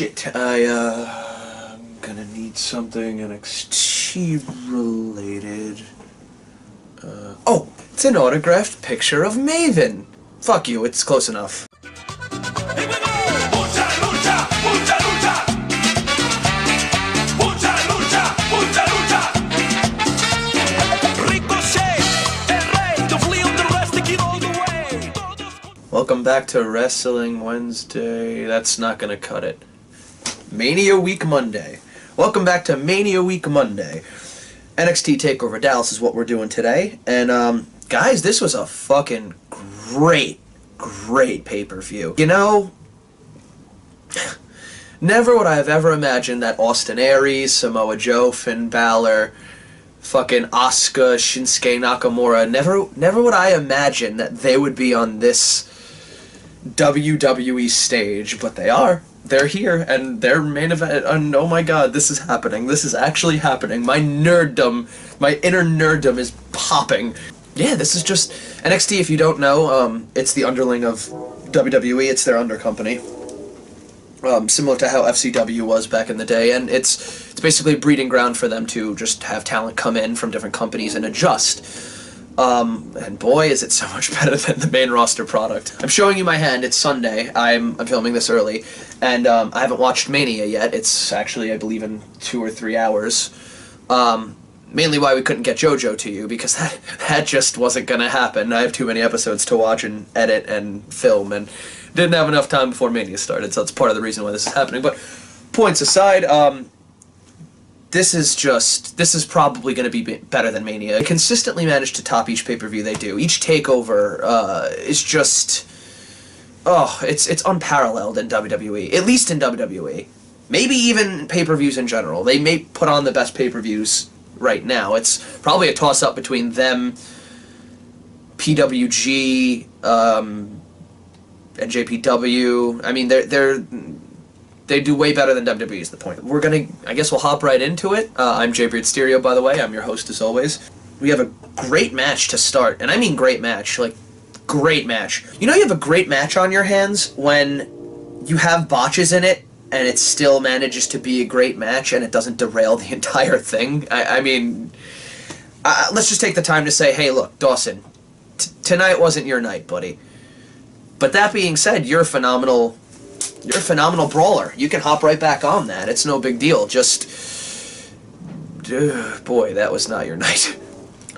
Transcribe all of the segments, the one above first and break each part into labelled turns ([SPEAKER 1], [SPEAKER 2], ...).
[SPEAKER 1] shit, I'm gonna need something NXT related. Oh, it's an autographed picture of Maven. Fuck you, it's close enough. Welcome back to Wrestling Wednesday. That's not gonna cut it. Mania Week Monday. Welcome back to Mania Week Monday. NXT Takeover Dallas is what we're doing today. And, guys, this was a fucking great pay-per-view. You know, never would I have ever imagined that Austin Aries, Samoa Joe, Finn Balor, fucking Asuka, Shinsuke Nakamura, never would I imagine that they would be on this WWE stage, but they are. They're here, and their main event, and oh my god, this is happening. This is actually happening. My nerddom, my inner nerddom is popping. Yeah, this is just NXT. If you don't know, it's the underling of WWE. It's their under company, similar to how FCW was back in the day, and it's basically a breeding ground for them to just have talent come in from different companies and adjust. And boy, is it so much better than the main roster product. I'm showing you my hand. It's Sunday. I'm filming this early, and I haven't watched Mania yet. It's actually, I believe, in 2 or 3 hours. Mainly why we couldn't get JoJo to you, because that just wasn't gonna happen. I have too many episodes to watch and edit and film, and didn't have enough time before Mania started, so that's part of the reason why this is happening. But points aside, this is probably going to be better than Mania. They consistently manage to top each pay-per-view they do. Each takeover is just, it's unparalleled in WWE. At least in WWE. Maybe even pay-per-views in general. They may put on the best pay-per-views right now. It's probably a toss-up between them, PWG, NJPW. I mean, they do way better than WWE is the point. I guess we'll hop right into it. I'm JBeard Stereo, by the way. I'm your host as always. We have a great match to start, and I mean great match, like great match. You know you have a great match on your hands when you have botches in it, and it still manages to be a great match, and it doesn't derail the entire thing. I mean, let's just take the time to say, hey, look, Dawson, tonight wasn't your night, buddy. But that being said, you're a phenomenal brawler. You can hop right back on that. It's no big deal. Just, boy, that was not your night.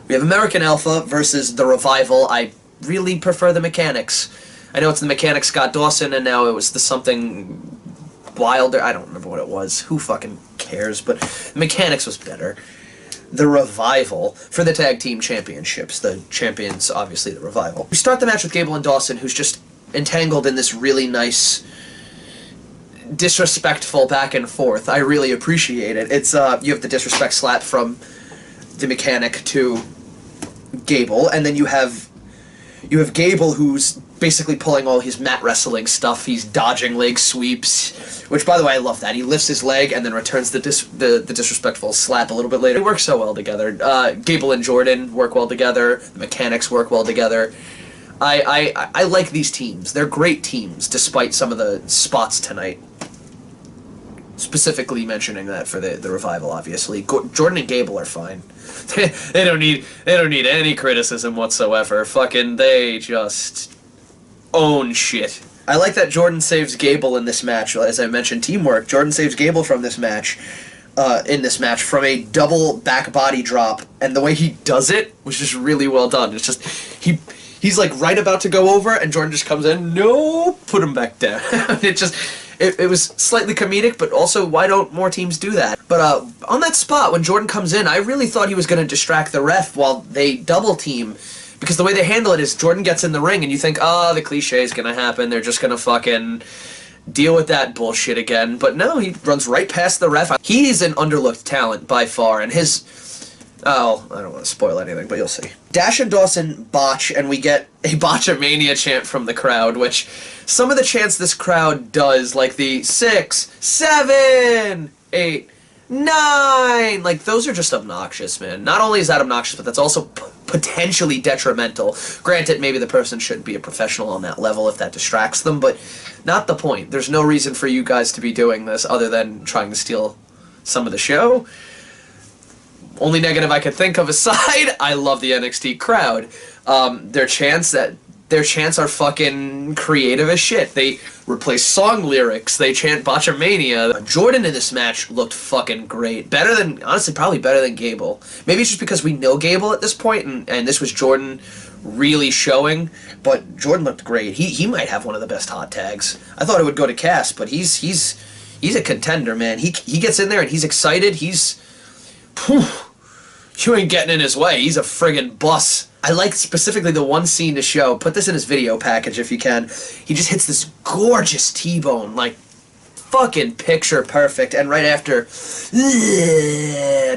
[SPEAKER 1] We have American Alpha versus The Revival. I really prefer the Mechanics. I know it's the Mechanics Scott Dawson, and now it was the something Wilder. I don't remember what it was. Who fucking cares? But the Mechanics was better. The Revival for the Tag Team Championships. The champions, obviously, The Revival. We start the match with Gable and Dawson, who's just entangled in this really nice, disrespectful back and forth. I really appreciate it. It's you have the disrespect slap from the Mechanic to Gable, and then you have Gable, who's basically pulling all his mat wrestling stuff. He's dodging leg sweeps, which, by the way, I love that. He lifts his leg and then returns the disrespectful slap a little bit later. They work so well together. Gable and Jordan work well together. The Mechanics work well together. I like these teams. They're great teams, despite some of the spots tonight. Specifically mentioning that for the Revival, obviously. Jordan and Gable are fine. they don't need any criticism whatsoever. Fucking, they just own shit. I like that Jordan saves Gable in this match. As I mentioned, teamwork. Jordan saves Gable from this match. From a double back body drop, and the way he does it was just really well done. It's just he's like right about to go over, and Jordan just comes in. No, put him back down. It was slightly comedic, but also, why don't more teams do that? But on that spot, when Jordan comes in, I really thought he was going to distract the ref while they double team, because the way they handle it is Jordan gets in the ring, and you think, oh, the cliche is going to happen. They're just going to fucking deal with that bullshit again. But no, he runs right past the ref. He's an underlooked talent by far, and his... Oh, I don't want to spoil anything, but you'll see. Dash and Dawson botch, and we get a Botchamania chant from the crowd, which some of the chants this crowd does, like the 6, 7, 8, 9, like, those are just obnoxious, man. Not only is that obnoxious, but that's also potentially detrimental. Granted, maybe the person shouldn't be a professional on that level if that distracts them, but not the point. There's no reason for you guys to be doing this other than trying to steal some of the show. Only negative I could think of aside, I love the NXT crowd. Their chants are fucking creative as shit. They replace song lyrics. They chant Botchamania. Jordan in this match looked fucking great. Honestly, probably better than Gable. Maybe it's just because we know Gable at this point, and this was Jordan really showing, but Jordan looked great. He might have one of the best hot tags. I thought it would go to Cass, but he's a contender, man. He gets in there and he's excited. You ain't getting in his way. He's a friggin' bus. I like specifically the one scene to show. Put this in his video package if you can. He just hits this gorgeous T-bone, like fucking picture perfect. And right after,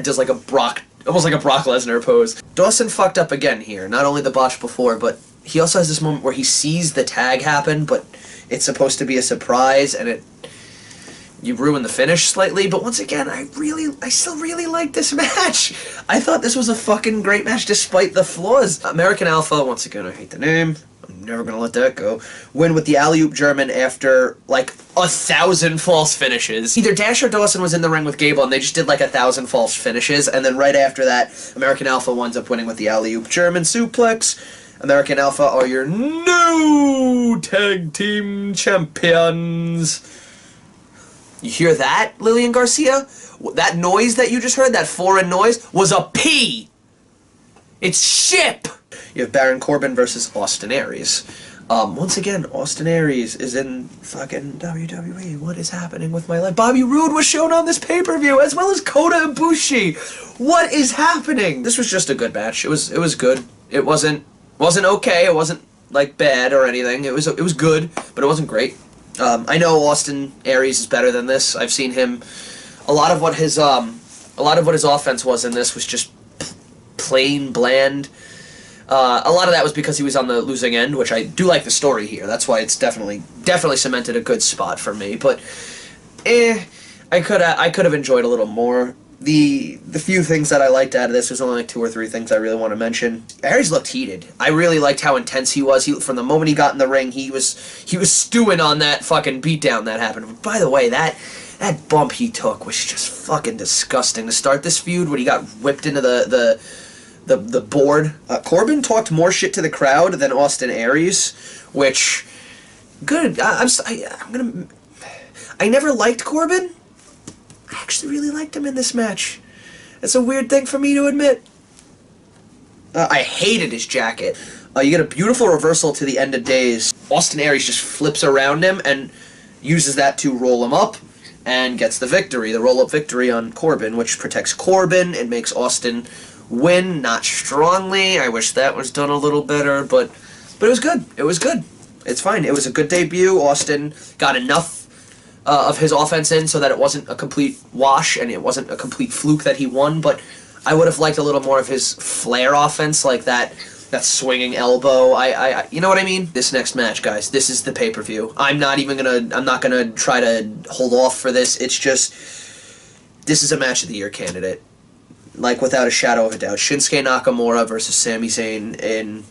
[SPEAKER 1] does like almost like a Brock Lesnar pose. Dawson fucked up again here. Not only the botch before, but he also has this moment where he sees the tag happen, but it's supposed to be a surprise, and you ruin the finish slightly, but once again, I still really like this match. I thought this was a fucking great match despite the flaws. American Alpha, once again, I hate the name. I'm never gonna let that go. Win with the alley-oop German after, like, 1,000 false finishes. Either Dash or Dawson was in the ring with Gable, and they just did, like, 1,000 false finishes, and then right after that, American Alpha winds up winning with the alley-oop German suplex. American Alpha are your new tag team champions. You hear that, Lillian Garcia? That noise that you just heard, that foreign noise, was a P! It's ship! You have Baron Corbin versus Austin Aries. Once again, Austin Aries is in fucking WWE. What is happening with my life? Bobby Roode was shown on this pay-per-view, as well as Kota Ibushi. What is happening? This was just a good match. It was good. It wasn't okay. It wasn't, like, bad or anything. It was good, but it wasn't great. I know Austin Aries is better than this. I've seen him. A lot of what his offense was in this was just plain bland. A lot of that was because he was on the losing end, which I do like the story here. That's why it's definitely cemented a good spot for me. But I could have enjoyed a little more. The few things that I liked out of this, there's only like 2 or 3 things I really want to mention. Aries looked heated. I really liked how intense he was. From the moment he got in the ring, he was stewing on that fucking beatdown that happened. But by the way, that bump he took was just fucking disgusting. To start this feud, when he got whipped into the board, Corbin talked more shit to the crowd than Austin Aries, which good. I never liked Corbin. I actually really liked him in this match. It's a weird thing for me to admit. I hated his jacket. You get a beautiful reversal to the end of days. Austin Aries just flips around him and uses that to roll him up and gets the victory. The roll-up victory on Corbin, which protects Corbin and makes Austin win, not strongly. I wish that was done a little better, but it was good. It was good. It's fine. It was a good debut. Austin got enough of his offense in so that it wasn't a complete wash and it wasn't a complete fluke that he won, but I would have liked a little more of his flair offense, like that swinging elbow. You know what I mean? This next match, guys, this is the pay-per-view. I'm not gonna try to hold off for this. It's just, this is a match of the year candidate. Like, without a shadow of a doubt. Shinsuke Nakamura versus Sami Zayn in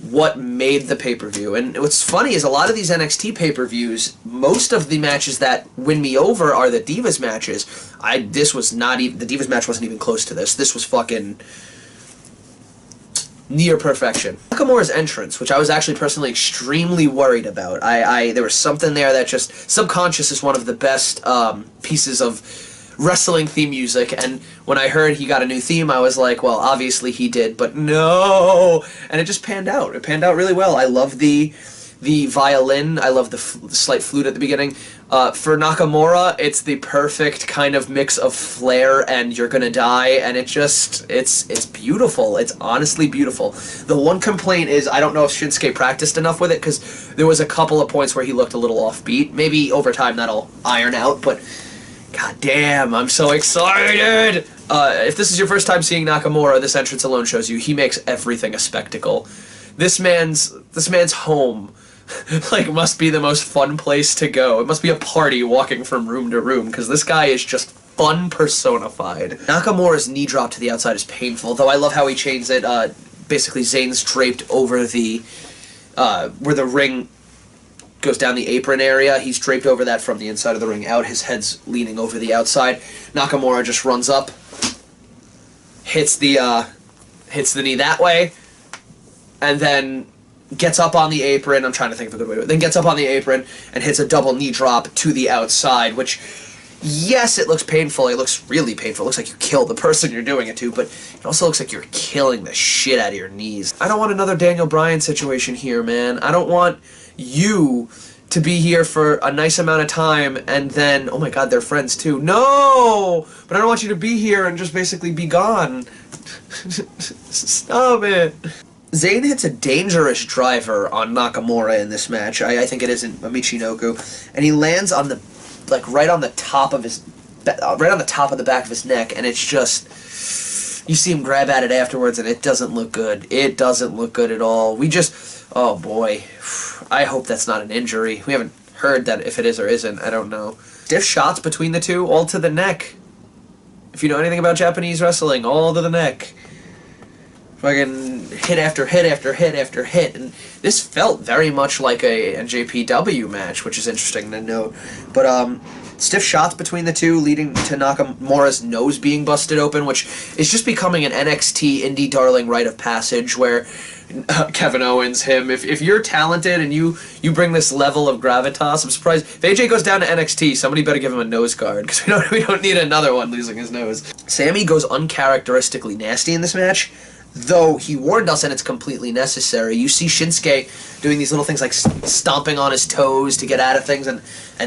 [SPEAKER 1] what made the pay-per-view. And what's funny is a lot of these NXT pay-per-views, most of the matches that win me over are the Divas matches. This was not even, the Divas match wasn't even close to this. This was fucking near perfection. Nakamura's entrance, which I was actually personally extremely worried about. There was something there that just, Subconscious is one of the best pieces of wrestling theme music, and when I heard he got a new theme, I was like, well, obviously he did, but no! And it just panned out. It panned out really well. I love the violin. I love the slight flute at the beginning. For Nakamura, it's the perfect kind of mix of flair and you're gonna die, and it's beautiful. It's honestly beautiful. The one complaint is, I don't know if Shinsuke practiced enough with it, because there was a couple of points where he looked a little offbeat. Maybe over time that'll iron out, but god damn, I'm so excited! If this is your first time seeing Nakamura, this entrance alone shows you he makes everything a spectacle. This man's home like must be the most fun place to go. It must be a party walking from room to room, because this guy is just fun personified. Nakamura's knee drop to the outside is painful, though I love how he chains it. Basically, Zayn's draped over the, where the ring goes down the apron area. He's draped over that from the inside of the ring out. His head's leaning over the outside. Nakamura just runs up, hits the knee that way, and then gets up on the apron. I'm trying to think of a good way to do it. Then gets up on the apron and hits a double knee drop to the outside, which, yes, it looks painful. It looks really painful. It looks like you killed the person you're doing it to, but it also looks like you're killing the shit out of your knees. I don't want another Daniel Bryan situation here, man. I don't want you to be here for a nice amount of time and then, oh my god, they're friends too. No! But I don't want you to be here and just basically be gone. Stop it. Zayn hits a dangerous driver on Nakamura in this match. I think it isn't Michinoku, and he lands on the, like, right on the top of his, right on the top of the back of his neck, and it's just, you see him grab at it afterwards, and it doesn't look good. It doesn't look good at all. We just, oh boy, I hope that's not an injury. We haven't heard that if it is or isn't. I don't know. Stiff shots between the two, all to the neck. If you know anything about Japanese wrestling, all to the neck. Fucking hit after hit after hit after hit, and this felt very much like a NJPW match, which is interesting to note. But stiff shots between the two, leading to Nakamura's nose being busted open, which is just becoming an NXT indie darling rite of passage, where Kevin Owens, him, if you're talented and you bring this level of gravitas, I'm surprised. If AJ goes down to NXT, somebody better give him a nose guard, because we don't need another one losing his nose. Sammy goes uncharacteristically nasty in this match, though he warned us and it's completely necessary. You see Shinsuke doing these little things like stomping on his toes to get out of things, and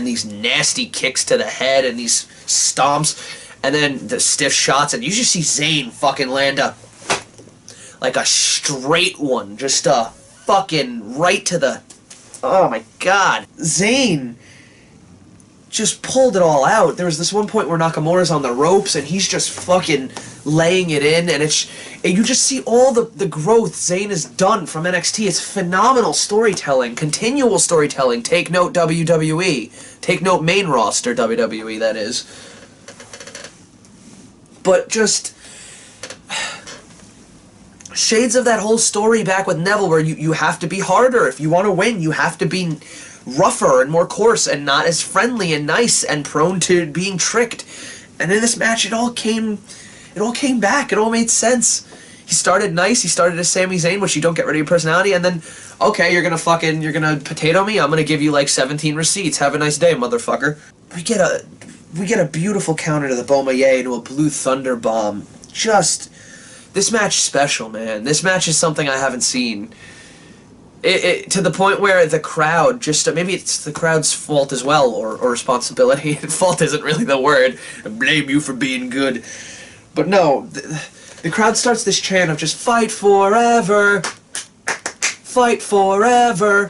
[SPEAKER 1] these nasty kicks to the head and these stomps, and then the stiff shots, and you just see Zayn fucking land like a straight one, just fucking right to the, oh my god. Zayn just pulled it all out. There was this one point where Nakamura's on the ropes and he's just fucking laying it in, and you just see all the growth Zayn has done from NXT. It's phenomenal storytelling, continual storytelling. Take note WWE. Take note main roster WWE, that is. But just shades of that whole story back with Neville, where you have to be harder. If you want to win, you have to be rougher and more coarse and not as friendly and nice and prone to being tricked. And in this match, it all came back. It all made sense. He started nice. He started as Sami Zayn, which you don't get rid of your personality, and then, okay, you're gonna potato me. I'm gonna give you like 17 receipts. Have a nice day, motherfucker. We get a beautiful counter to the Bomaye into a Blue Thunder Bomb. Just, this match special, man. This match is something I haven't seen. To the point where the crowd just, maybe it's the crowd's fault as well, or responsibility. Fault isn't really the word. I blame you for being good. But no, the crowd starts this chant of just fight forever, fight forever.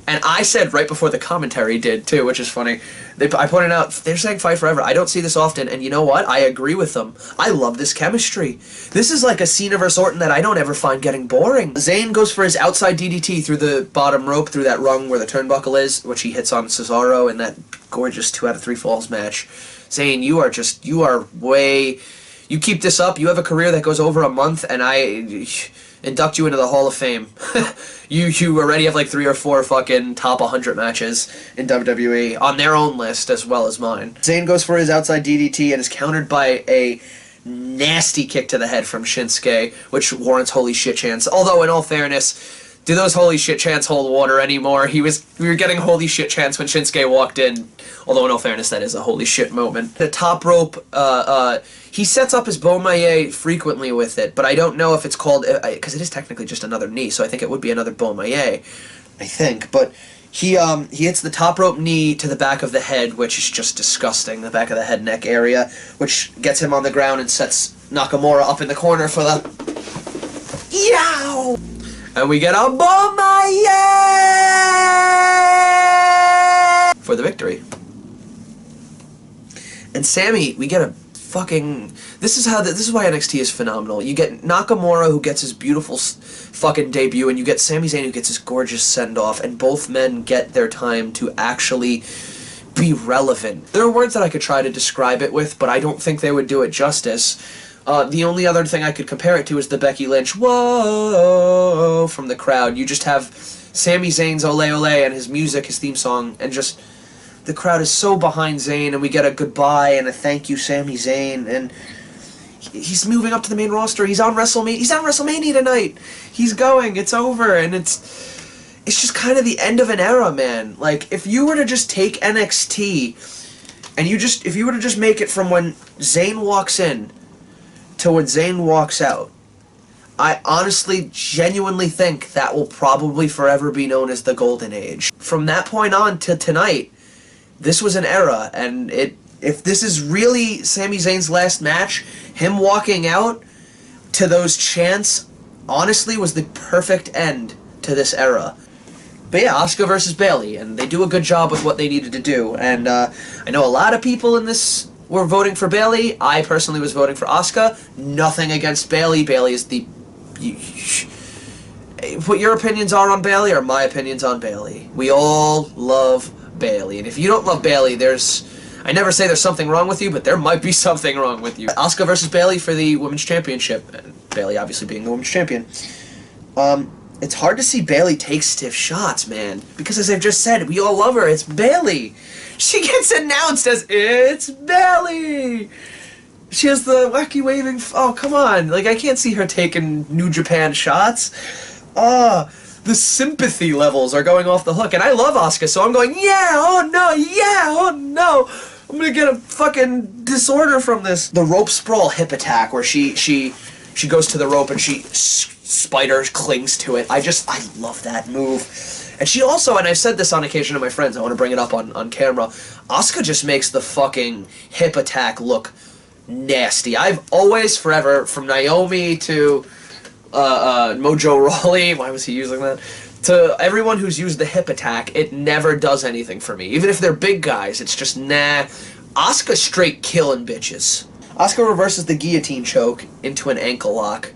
[SPEAKER 1] And I said right before the commentary did too, which is funny. I pointed out, they're saying fight forever. I don't see this often, and you know what? I agree with them. I love this chemistry. This is like a Cena vs. Orton that I don't ever find getting boring. Zayn goes for his outside DDT through the bottom rope, through that rung where the turnbuckle is, which he hits on Cesaro in that gorgeous 2 out of 3 falls match. Zayn, you keep this up, you have a career that goes over a month, and I induct you into the Hall of Fame. You already have like 3 or 4 fucking top 100 matches in WWE on their own list as well as mine. Zayn goes for his outside DDT and is countered by a nasty kick to the head from Shinsuke, which warrants holy shit chants. Although, in all fairness, do those holy shit chants hold water anymore? We were getting holy shit chants when Shinsuke walked in. Although, in all fairness, that is a holy shit moment. The top rope, he sets up his Bomaye frequently with it, but I don't know if it's called, because it is technically just another knee, so I think it would be another Bomaye, I think. But he hits the top rope knee to the back of the head, which is just disgusting, the back of the head neck area, which gets him on the ground and sets Nakamura up in the corner for the yow! And we get a Bomaye for the victory. And Sammy, we get a fucking... This is why NXT is phenomenal. You get Nakamura, who gets his beautiful fucking debut, and you get Sami Zayn, who gets his gorgeous send-off, and both men get their time to actually be relevant. There are words that I could try to describe it with, but I don't think they would do it justice. The only other thing I could compare it to is the Becky Lynch "Whoa" from the crowd. You just have Sami Zayn's "Ole Ole" and his music, his theme song, and just the crowd is so behind Zayn, and we get a goodbye and a thank you, Sami Zayn, and he's moving up to the main roster. He's on WrestleMania. He's on WrestleMania tonight. He's going. It's over, and it's just kind of the end of an era, man. Like, if you were to just take NXT and if you were to just make it from when Zayn walks in to when Zayn walks out, I honestly, genuinely think that will probably forever be known as the Golden Age. From that point on to tonight, this was an era, and if this is really Sami Zayn's last match, him walking out to those chants, honestly, was the perfect end to this era. But yeah, Asuka versus Bayley, and they do a good job with what they needed to do. And I know a lot of people in this were voting for Bayley. I personally was voting for Asuka. Nothing against Bayley. Bayley is the... What your opinions are on Bayley are my opinions on Bayley. We all love Bayley. And if you don't love Bayley, I never say there's something wrong with you, but there might be something wrong with you. Asuka versus Bayley for the Women's Championship. Bayley obviously being the Women's Champion. It's hard to see Bayley take stiff shots, man. Because as I've just said, we all love her. It's Bayley. She gets announced as, "It's Bayley." She has the wacky waving... Oh, come on. Like, I can't see her taking New Japan shots. The sympathy levels are going off the hook. And I love Asuka, so I'm going, yeah, oh no, yeah, oh no. I'm gonna get a fucking disorder from this. The rope sprawl hip attack where she goes to the rope and she spider clings to it. I love that move. And she also, and I've said this on occasion to my friends, I want to bring it up on camera, Asuka just makes the fucking hip attack look nasty. I've always, forever, from Naomi to Mojo Rawley, why was he using that? To everyone who's used the hip attack, it never does anything for me. Even if they're big guys, it's just nah. Asuka straight killing bitches. Asuka reverses the guillotine choke into an ankle lock.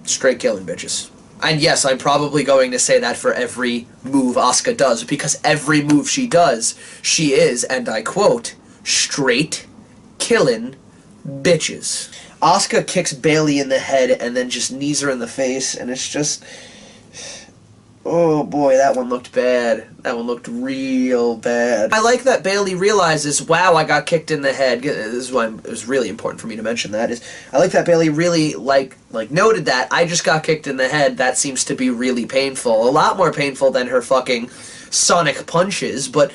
[SPEAKER 1] Straight killing bitches. And yes, I'm probably going to say that for every move Asuka does, because every move she does, she is, and I quote, straight killing bitches. Asuka kicks Bayley in the head and then just knees her in the face, and it's just... Oh boy, that one looked bad. That one looked real bad. I like that Bayley realizes, wow, I got kicked in the head. This is why it was really important for me to mention that. I like that Bayley really noted that. I just got kicked in the head. That seems to be really painful. A lot more painful than her fucking sonic punches, but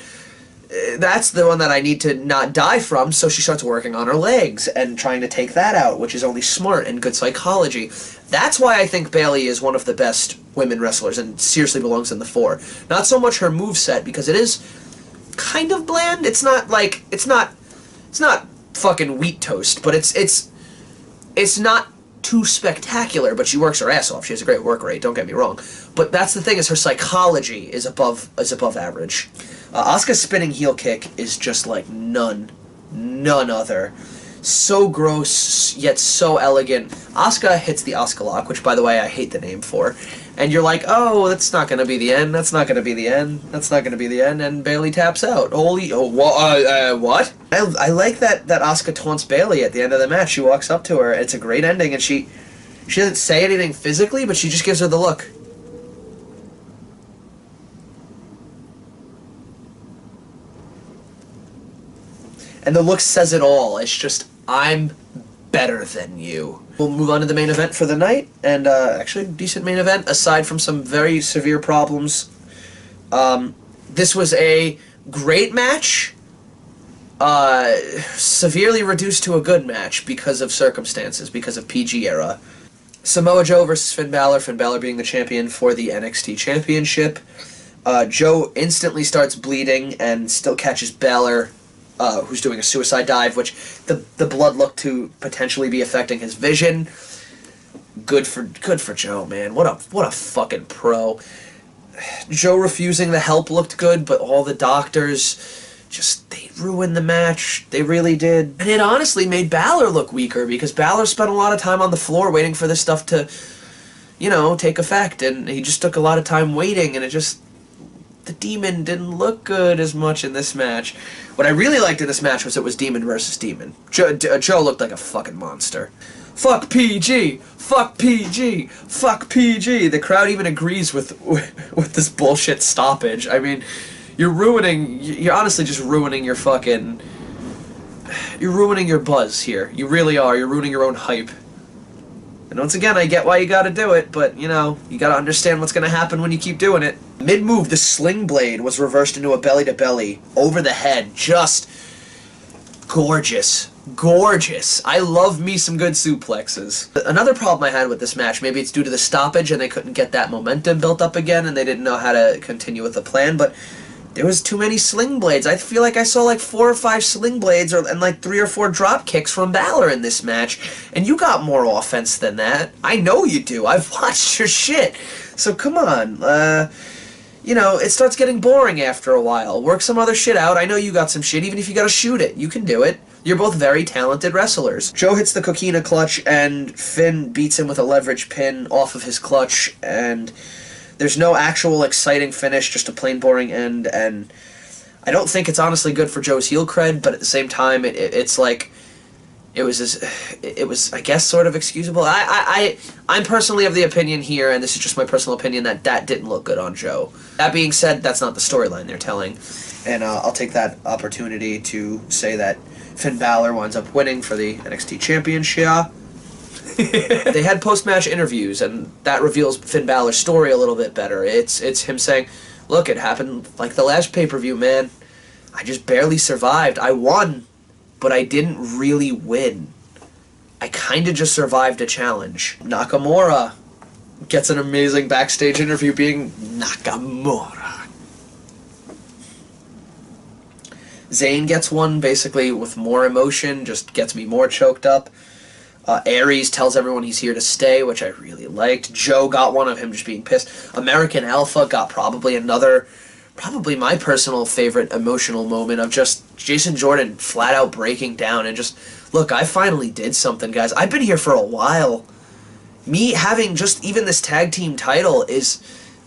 [SPEAKER 1] that's the one that I need to not die from, so she starts working on her legs and trying to take that out, which is only smart and good psychology. That's why I think Bayley is one of the best women wrestlers and seriously belongs in the 4. Not so much her moveset, because it is kind of bland. It's not fucking wheat toast, but it's not too spectacular, but she works her ass off. She has a great work rate, don't get me wrong. But that's the thing, is her psychology is above average. Asuka's spinning heel kick is just like none other. So gross, yet so elegant. Asuka hits the Asuka lock, which, by the way, I hate the name for. And you're like, oh, that's not going to be the end, that's not going to be the end, that's not going to be the end, and Bayley taps out. What? I like that Asuka taunts Bayley at the end of the match. She walks up to her, it's a great ending, and she doesn't say anything physically, but she just gives her the look. And the look says it all. It's just, I'm better than you. We'll move on to the main event for the night, and actually a decent main event, aside from some very severe problems. This was a great match, severely reduced to a good match because of circumstances, because of PG era. Samoa Joe versus Finn Balor being the champion for the NXT Championship. Joe instantly starts bleeding and still catches Balor, who's doing a suicide dive, which the blood looked to potentially be affecting his vision. Good for Joe, man. What a fucking pro. Joe refusing the help looked good, but all the doctors they ruined the match. They really did. And it honestly made Balor look weaker, because Balor spent a lot of time on the floor waiting for this stuff to you know, take effect, and he just took a lot of time waiting, and the Demon didn't look good as much in this match. What I really liked in this match was it was Demon versus Demon. Joe looked like a fucking monster. Fuck PG! Fuck PG! Fuck PG! The crowd even agrees with this bullshit stoppage. I mean, you're honestly just ruining your fucking... You're ruining your buzz here. You really are. You're ruining your own hype. And once again, I get why you gotta do it, but, you know, you gotta understand what's gonna happen when you keep doing it. Mid-move, the sling blade was reversed into a belly-to-belly, over the head, just gorgeous. Gorgeous. I love me some good suplexes. Another problem I had with this match, maybe it's due to the stoppage and they couldn't get that momentum built up again and they didn't know how to continue with the plan, but there was too many sling blades. I feel like I saw like 4 or 5 sling blades and like 3 or 4 drop kicks from Balor in this match. And you got more offense than that. I know you do. I've watched your shit. So come on. You know, it starts getting boring after a while. Work some other shit out. I know you got some shit, even if you gotta shoot it. You can do it. You're both very talented wrestlers. Joe hits the Coquina clutch, and Finn beats him with a leverage pin off of his clutch, and there's no actual exciting finish, just a plain boring end, and I don't think it's honestly good for Joe's heel cred, but at the same time, it's like, it was, I guess, sort of excusable. I'm personally of the opinion here, and this is just my personal opinion, that didn't look good on Joe. That being said, that's not the storyline they're telling, and I'll take that opportunity to say that Finn Balor winds up winning for the NXT Championship. They had post-match interviews, and that reveals Finn Balor's story a little bit better. It's him saying, look, it happened like the last pay-per-view, man. I just barely survived. I won, but I didn't really win. I kind of just survived a challenge. Nakamura gets an amazing backstage interview being Nakamura. Zayn gets one, basically, with more emotion, just gets me more choked up. Aries tells everyone he's here to stay, which I really liked. Joe got one of him just being pissed. American Alpha got probably my personal favorite emotional moment of just Jason Jordan flat out breaking down and just, look, I finally did something, guys. I've been here for a while. Me having just even this tag team title is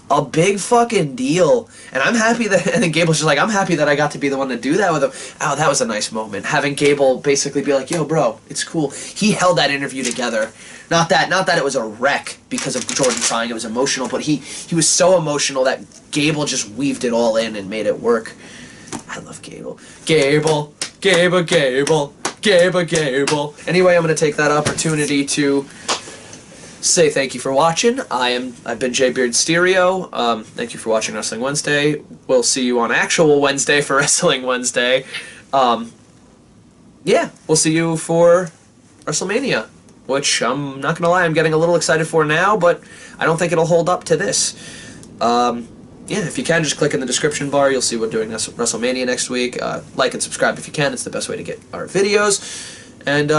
[SPEAKER 1] a big fucking deal, and I'm happy that, and then Gable's just like, I'm happy that I got to be the one to do that with him. Oh, that was a nice moment. Having Gable basically be like, yo, bro, it's cool. He held that interview together. Not that it was a wreck because of Jordan trying, it was emotional, but he was so emotional that Gable just weaved it all in and made it work. I love Gable. Gable. Anyway, I'm going to take that opportunity to say thank you for watching. I've been J Beard Stereo. Thank you for watching Wrestling Wednesday. We'll see you on actual Wednesday for Wrestling Wednesday. Yeah, we'll see you for Wrestlemania, which I'm not gonna lie, I'm getting a little excited for now, but I don't think it'll hold up to this. Yeah, if you can, just click in the description bar. You'll see we're doing Wrestlemania next week. Like and subscribe if you can. It's the best way to get our videos. And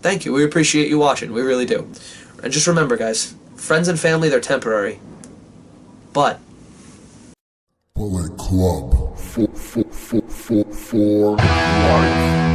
[SPEAKER 1] thank you. We appreciate you watching. We really do. And just remember, guys, friends and family, they're temporary. But
[SPEAKER 2] Bullet Club for life.